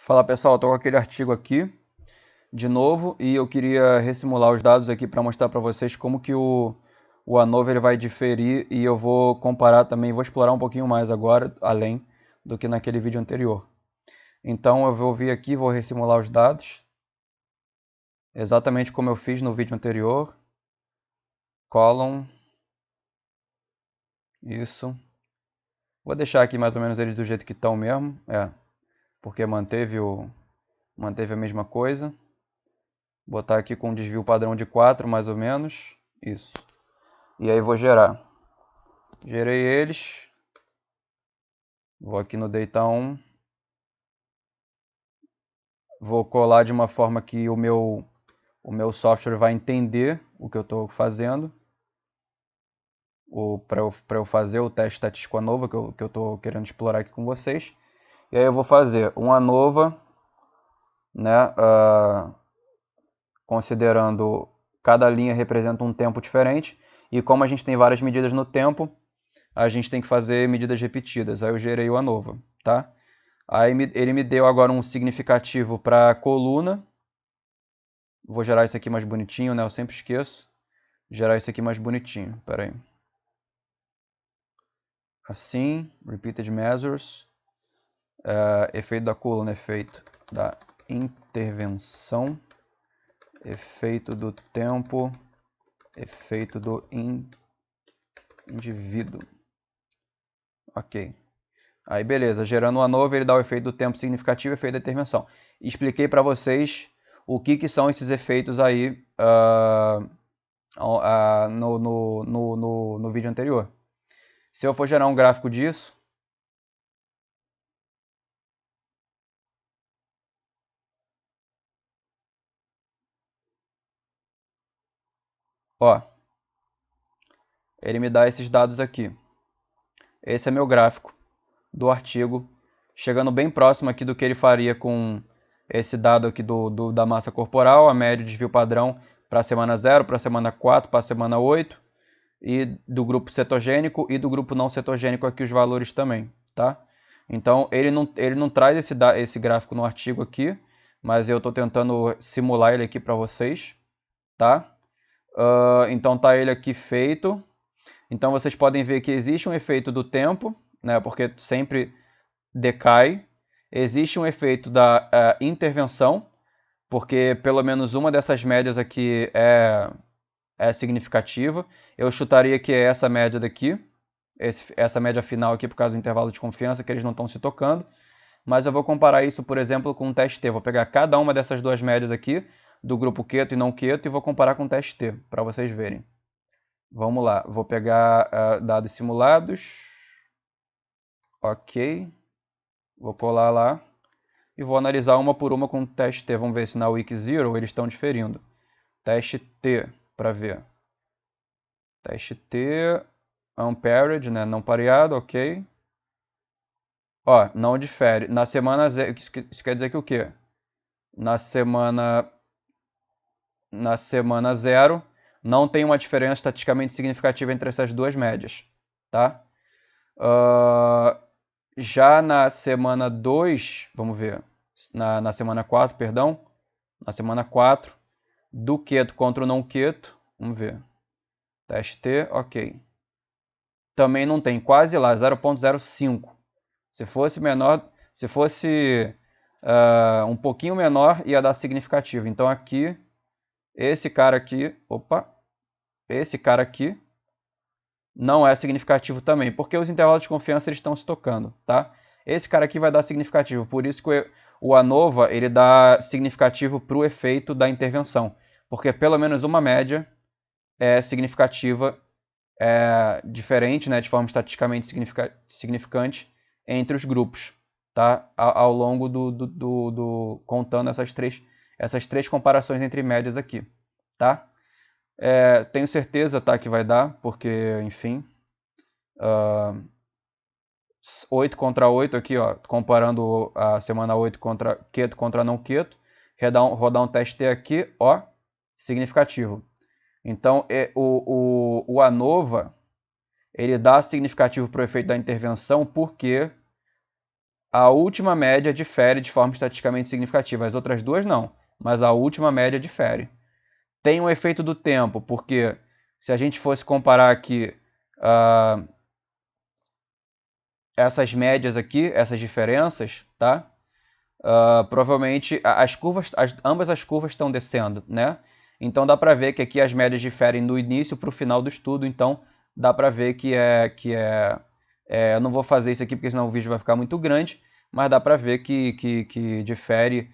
Fala pessoal, estou com aquele artigo aqui de novo e eu queria ressimular os dados aqui para mostrar para vocês como que o ANOVA ele vai diferir e eu vou comparar também, vou explorar um pouquinho mais agora, além do que naquele vídeo anterior. Então eu vou vir aqui, vou ressimular os dados, exatamente como eu fiz no vídeo anterior. Column, isso. Vou deixar aqui mais ou menos eles do jeito que estão mesmo, porque manteve a mesma coisa. Botar aqui com um desvio padrão de 4, mais ou menos. Isso. E aí vou gerar. Gerei eles. Vou aqui no Data 1. Vou colar de uma forma que o meu software vai entender o que eu estou fazendo. Para eu fazer o teste estatístico ANOVA que eu estou querendo explorar aqui com vocês. E aí eu vou fazer um ANOVA, né, considerando cada linha representa um tempo diferente. E como a gente tem várias medidas no tempo, a gente tem que fazer medidas repetidas. Aí eu gerei o ANOVA, tá? Aí ele me deu agora um significativo para a coluna. Vou gerar isso aqui mais bonitinho, né? Eu sempre esqueço. Gerar isso aqui mais bonitinho. Pera aí. Assim, repeated measures. Efeito da coluna, efeito da intervenção. Efeito do tempo. Efeito do indivíduo. Ok. Aí beleza, gerando uma nova, ele dá o efeito do tempo significativo e efeito da intervenção. Expliquei para vocês o que são esses efeitos aí no vídeo anterior. Se eu for gerar um gráfico disso, ó, ele me dá esses dados aqui. Esse é meu gráfico do artigo, chegando bem próximo aqui do que ele faria com esse dado aqui da massa corporal, a média de desvio padrão para a semana 0, para a semana 4, para a semana 8, e do grupo cetogênico e do grupo não cetogênico aqui os valores também, tá? Então ele não traz esse gráfico no artigo aqui, mas eu estou tentando simular ele aqui para vocês, tá? Então tá ele aqui feito. Então vocês podem ver que existe um efeito do tempo, né? Porque sempre decai. Existe um efeito da intervenção, porque pelo menos uma dessas médias aqui é significativa. Eu chutaria que é essa média daqui, essa média final aqui por causa do intervalo de confiança, que eles não estão se tocando. Mas eu vou comparar isso, por exemplo, com o teste T. Vou pegar cada uma dessas duas médias aqui, do grupo Keto e não Keto, e vou comparar com o teste T, para vocês verem. Vamos lá, vou pegar dados simulados. Ok. Vou colar lá. E vou analisar uma por uma com o teste T. Vamos ver se na week 0 eles estão diferindo. Teste T, para ver. Teste T, unpaired, né? Não pareado, ok. Ó, não difere. Na semana 0, isso quer dizer que o quê? Na semana 0, não tem uma diferença estatisticamente significativa entre essas duas médias, tá? Já na semana 2, vamos ver, na semana 4, perdão, na semana 4, do keto contra o não keto, vamos ver, teste T, ok. Também não tem, quase lá, 0,05. Se fosse menor, se fosse um pouquinho menor, ia dar significativo. Então aqui, esse cara aqui não é significativo também, porque os intervalos de confiança eles estão se tocando, tá? Esse cara aqui vai dar significativo, por isso que o ANOVA ele dá significativo para o efeito da intervenção, porque pelo menos uma média é significativa, diferente, né, de forma estatisticamente significante entre os grupos, tá? Ao longo contando essas três comparações entre médias aqui, tá? Tenho certeza, tá, que vai dar, porque, enfim, 8 contra 8 aqui, ó, comparando a semana 8 contra keto contra não keto, rodar um teste T aqui, ó, significativo. Então, o ANOVA, ele dá significativo para o efeito da intervenção porque a última média difere de forma estatisticamente significativa. As outras duas não, mas a última média difere. Tem um efeito do tempo, porque se a gente fosse comparar aqui essas médias aqui, essas diferenças, tá? Provavelmente as curvas, ambas as curvas estão descendo, né? Então dá para ver que aqui as médias diferem do início para o final do estudo, então dá para ver eu não vou fazer isso aqui porque senão o vídeo vai ficar muito grande, mas dá para ver que difere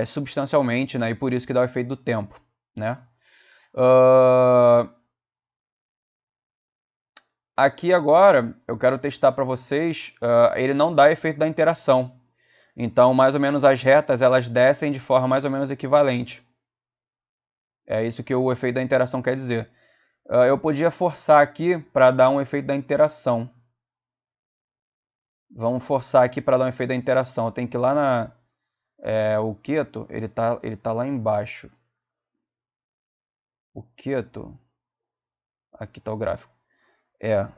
substancialmente, né? E por isso que dá o efeito do tempo, né? Aqui agora eu quero testar para vocês, ele não dá efeito da interação. Então, mais ou menos as retas elas descem de forma mais ou menos equivalente. É isso que o efeito da interação quer dizer. Eu podia forçar aqui para dar um efeito da interação. Vamos forçar aqui para dar um efeito da interação. Eu tenho que ir lá na... o keto, ele tá lá embaixo. O keto... Aqui está o gráfico.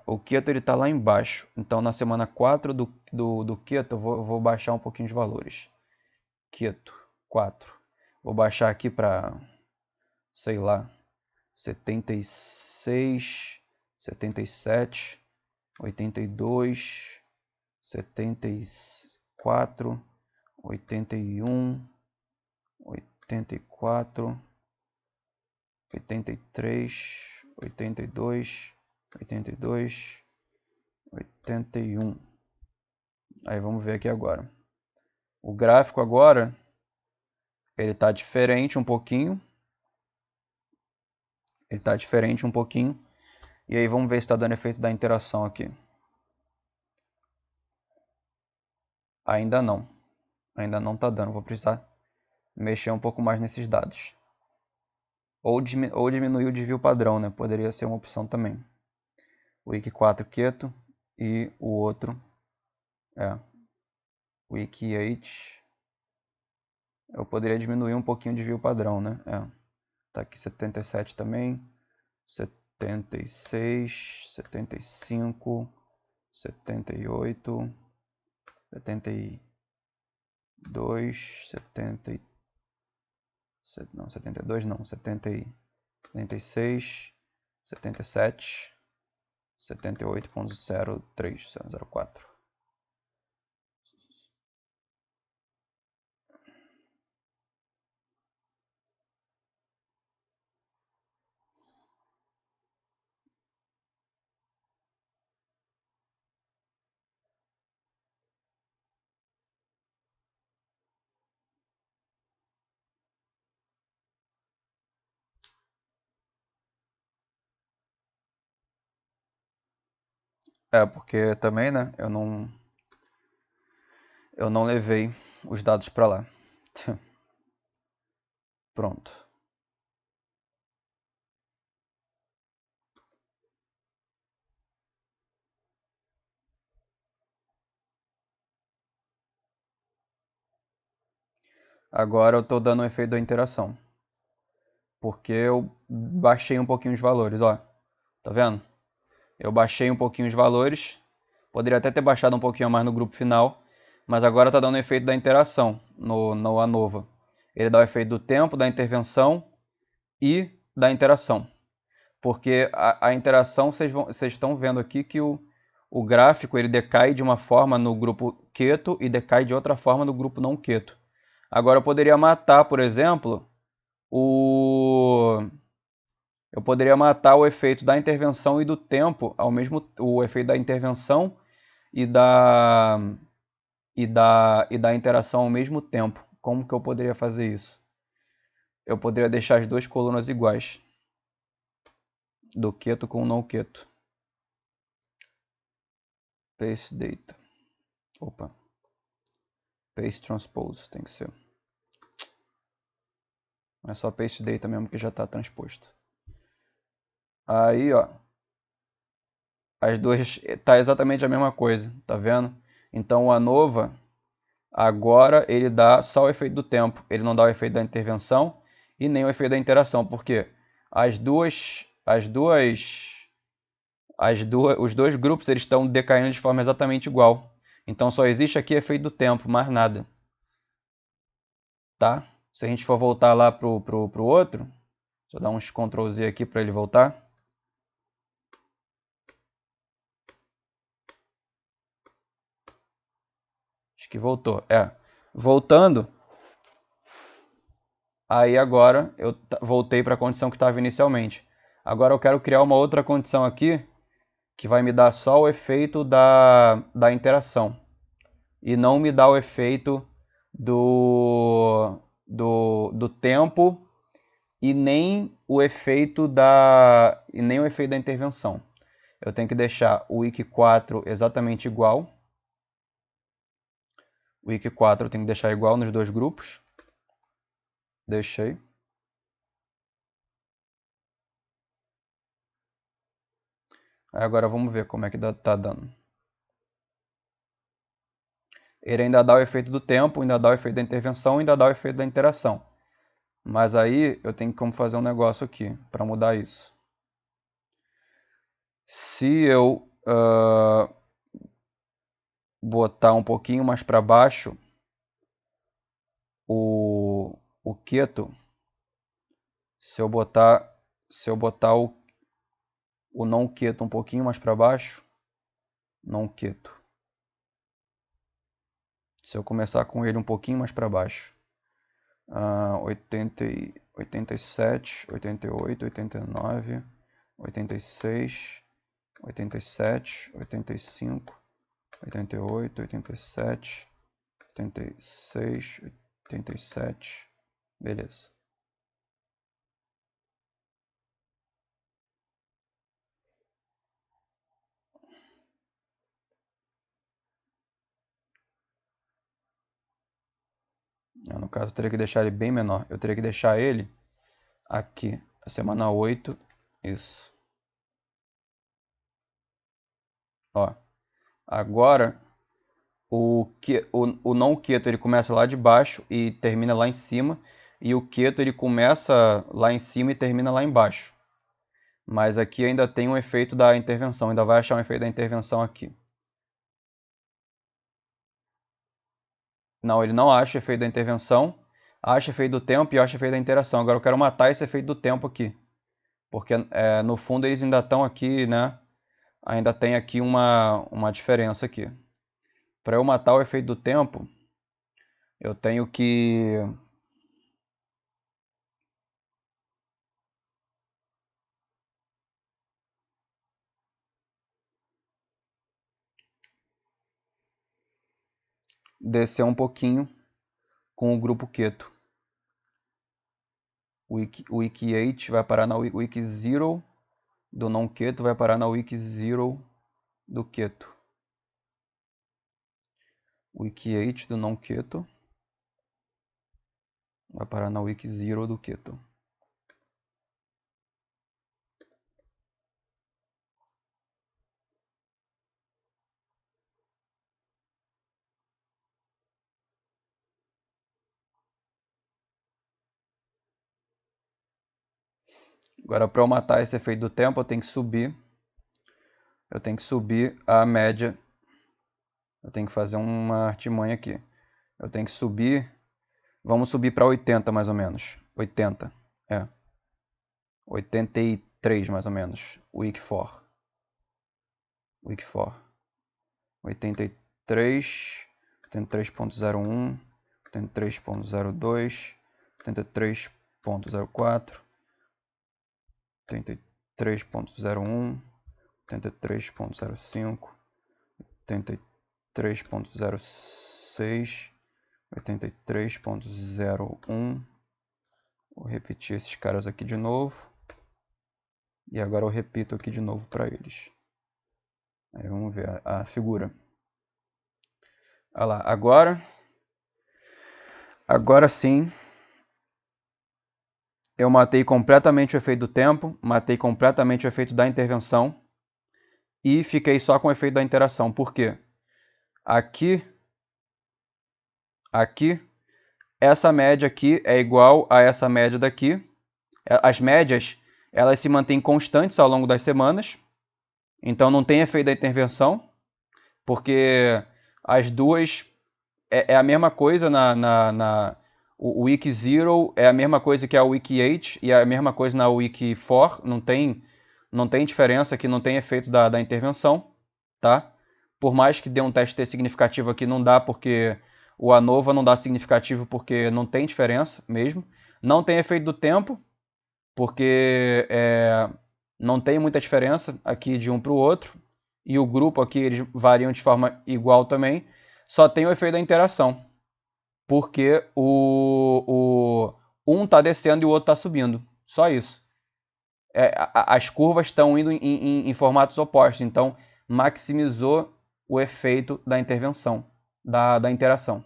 O keto ele tá lá embaixo. Então, na semana 4 do keto, eu vou baixar um pouquinho os valores. Keto, 4. Vou baixar aqui para, sei lá, 76, 77, 82, 74, 81, 84, 83, 82, 82, 81. Aí vamos ver aqui agora. O gráfico agora, ele está diferente um pouquinho. Ele está diferente um pouquinho. E aí vamos ver se está dando efeito da interação aqui. Ainda não. Ainda não está dando. Vou precisar mexer um pouco mais nesses dados. Ou diminuir o desvio padrão, né? Poderia ser uma opção também. Week 4 keto e o outro Week 8. Eu poderia diminuir um pouquinho o desvio padrão, né? Tá aqui 77 também. 76, 75, 78, 72, 70, não, 72 não, 70, 76, 77, 78.03, 04. Porque também, né, eu não levei os dados para lá. Pronto. Agora eu estou dando um efeito da interação. Porque eu baixei um pouquinho os valores, ó. Tá vendo? Eu baixei um pouquinho os valores. Poderia até ter baixado um pouquinho mais no grupo final. Mas agora está dando o efeito da interação no ANOVA. Ele dá o efeito do tempo, da intervenção e da interação. Porque a interação, vocês estão vendo aqui que o gráfico ele decai de uma forma no grupo keto e decai de outra forma no grupo não keto. Agora eu poderia matar, por exemplo, eu poderia matar o efeito da intervenção e do tempo, o efeito da intervenção e da interação ao mesmo tempo. Como que eu poderia fazer isso? Eu poderia deixar as duas colunas iguais, do keto com o não keto. Paste data. Opa. Paste transpose tem que ser. É só paste data mesmo que já está transposto. Aí, ó. As duas tá exatamente a mesma coisa, tá vendo? Então o ANOVA agora ele dá só o efeito do tempo, ele não dá o efeito da intervenção e nem o efeito da interação, porque os dois grupos eles estão decaindo de forma exatamente igual. Então só existe aqui efeito do tempo, mais nada. Tá? Se a gente for voltar lá pro outro, deixa eu dar uns Ctrl Z aqui para ele voltar. Acho que voltou. Voltando, aí agora eu voltei para a condição que estava inicialmente. Agora eu quero criar uma outra condição aqui, que vai me dar só o efeito da interação. E não me dá o efeito do tempo e nem o efeito da intervenção. Eu tenho que deixar o wiki 4 exatamente igual. O wiki 4 eu tenho que deixar igual nos dois grupos. Deixei. Agora vamos ver como é que tá dando. Ele ainda dá o efeito do tempo, ainda dá o efeito da intervenção, ainda dá o efeito da interação. Mas aí eu tenho como fazer um negócio aqui para mudar isso. Se eu botar um pouquinho mais para baixo o keto, se eu botar o não keto um pouquinho mais para baixo, não keto. Se eu começar com ele um pouquinho mais para baixo, 87, 88, 89, 86, 87, 85, 88, 87, 86, 87, beleza. No caso, eu teria que deixar ele bem menor. Eu teria que deixar ele aqui, a semana 8, isso. Ó, agora o não keto ele começa lá de baixo e termina lá em cima, e o keto ele começa lá em cima e termina lá embaixo. Mas aqui ainda tem um efeito da intervenção, ainda vai achar um efeito da intervenção aqui. Não, ele não acha efeito da intervenção, acha efeito do tempo e acha efeito da interação. Agora eu quero matar esse efeito do tempo aqui, porque no fundo eles ainda estão aqui, né? Ainda tem aqui uma diferença aqui. Para eu matar o efeito do tempo, eu tenho que descer um pouquinho com o grupo keto. O wiki 8 vai parar na wiki 0 do não keto, vai parar na wiki 0 do keto. Wiki 8 do não keto vai parar na wiki 0 do keto. Agora, para eu matar esse efeito do tempo, eu tenho que subir. Eu tenho que subir a média. Eu tenho que fazer uma artimanha aqui. Eu tenho que subir. Vamos subir para 80 mais ou menos. 80. 83 mais ou menos. Week 4. Week 4. 83. 83.01. 83.02. 83.04. 83.01. 83.05. 83.06. 83.01. Vou repetir esses caras aqui de novo. E agora eu repito aqui de novo para eles. Aí vamos ver a figura. Olha lá, agora sim eu matei completamente o efeito do tempo, matei completamente o efeito da intervenção e fiquei só com o efeito da interação. Por quê? Aqui, essa média aqui é igual a essa média daqui. As médias, elas se mantêm constantes ao longo das semanas, então não tem efeito da intervenção, porque As duas é a mesma coisa o Week 0 é a mesma coisa que a Week 8 e é a mesma coisa na Week 4, não tem diferença aqui, não tem efeito da intervenção, tá? Por mais que dê um teste T significativo aqui, não dá porque o ANOVA não dá significativo porque não tem diferença mesmo. Não tem efeito do tempo, porque não tem muita diferença aqui de um para o outro. E o grupo aqui, eles variam de forma igual também. Só tem o efeito da interação, porque um está descendo e o outro está subindo. Só isso. As curvas estão indo em formatos opostos, então maximizou o efeito da intervenção, da interação,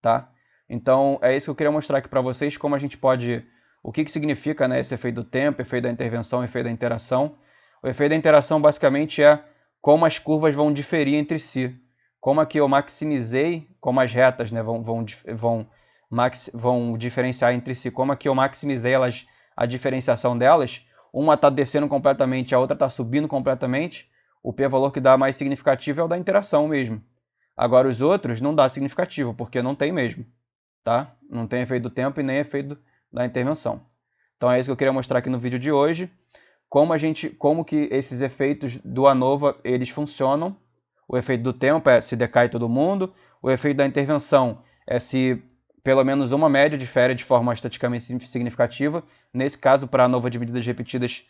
tá? Então é isso que eu queria mostrar aqui para vocês, como a gente pode, o que significa, né, esse efeito do tempo, efeito da intervenção, efeito da interação. O efeito da interação basicamente é como as curvas vão diferir entre si. Como aqui eu maximizei, como as retas, né, vão diferenciar entre si, como aqui eu maximizei a diferenciação delas, uma está descendo completamente, a outra está subindo completamente, o p-valor que dá mais significativo é o da interação mesmo. Agora os outros não dá significativo, porque não tem mesmo, tá? Não tem efeito do tempo e nem efeito da intervenção. Então é isso que eu queria mostrar aqui no vídeo de hoje, como que esses efeitos do ANOVA, eles funcionam. O efeito do tempo é se decai todo mundo, o efeito da intervenção é se pelo menos uma média difere de forma estatisticamente significativa. Nesse caso, para a ANOVA de medidas repetidas,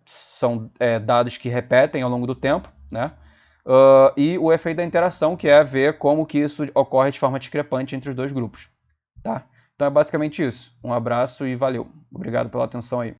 são dados que repetem ao longo do tempo, né? E o efeito da interação, que é ver como que isso ocorre de forma discrepante entre os dois grupos, tá? Então é basicamente isso. Um abraço e valeu. Obrigado pela atenção aí.